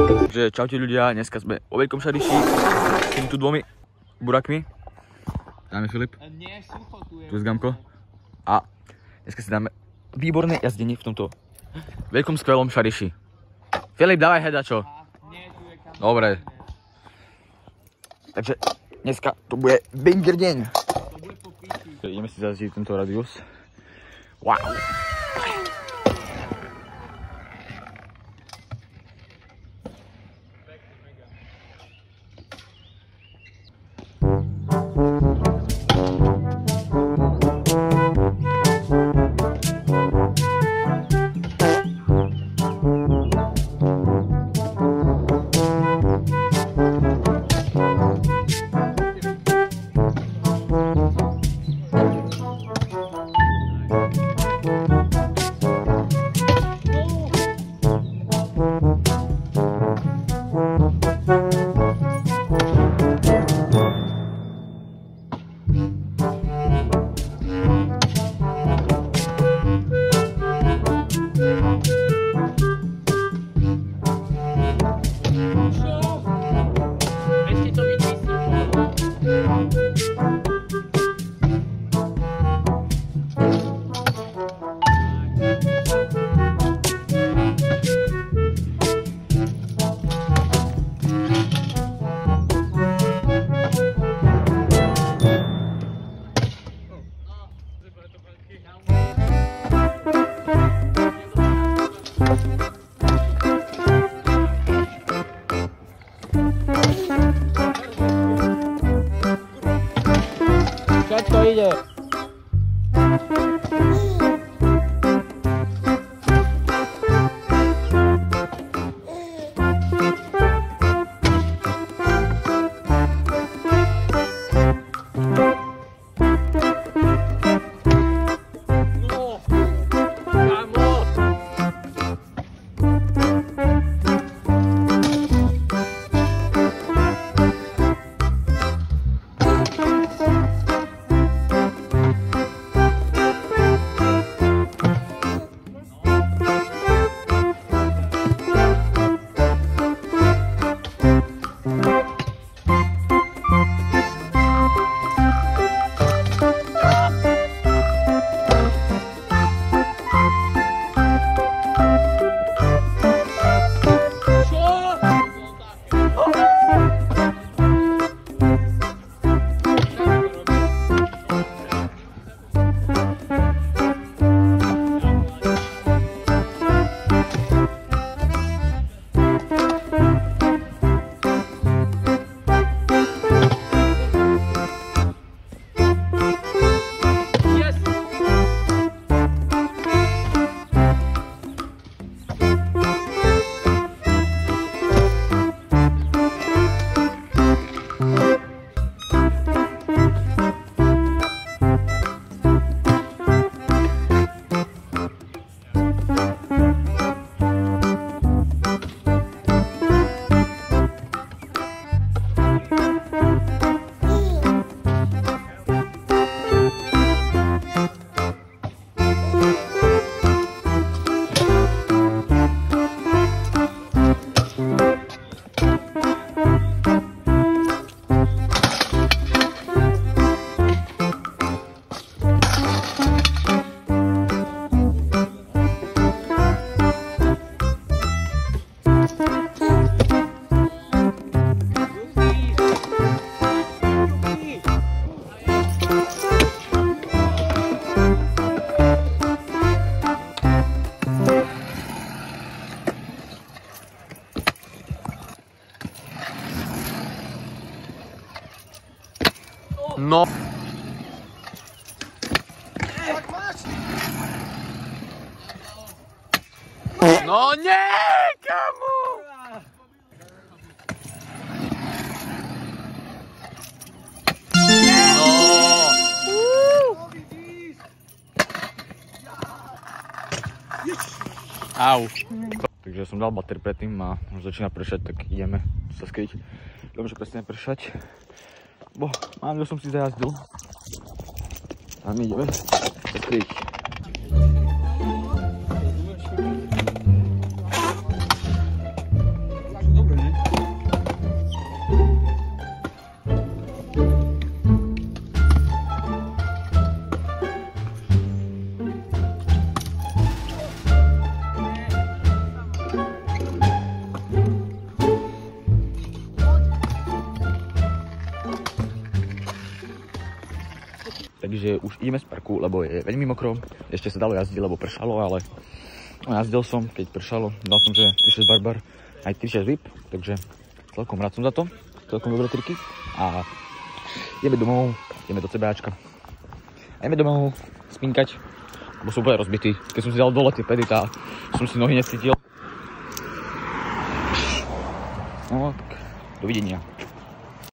Takže čaute ľudia, dneska sme vo Veľkom Šariši s týmito dvomi burakmi. Dáme Filip. Nie, sucho tu je. Tu je Gamko. A dneska si dáme výborné jazdenie v tomto veľkom skvelom Šariši. Filip, dávaj hedačo. Nie, tu je kam. Dobre. Takže dneska to bude banger deň. To bude po piči. Ideme si zazdiť tento radius. Wow. Všetko ide. No. No nie, kamu! Au. Takže som dal bater predtým a už začína pršať, tak ideme sa skryť. Dúfam, že prestane pršať. Bo, mám, som si zajazdil. A my ideme sa skryť. takže už ideme z parku, lebo je veľmi mokro. Ešte sa dalo jazdiť, lebo pršalo, ale jazdil som, keď pršalo. Dal som, že 36 barbar, aj 36 whip, takže celkom rád som za to. Celkom dobré triky. A ideme domov, ideme do CBAčka. A ideme domov spinkať, lebo som úplne rozbitý. Keď som si dal dole tie pedy, tá som si nohy necítil. No tak, dovidenia.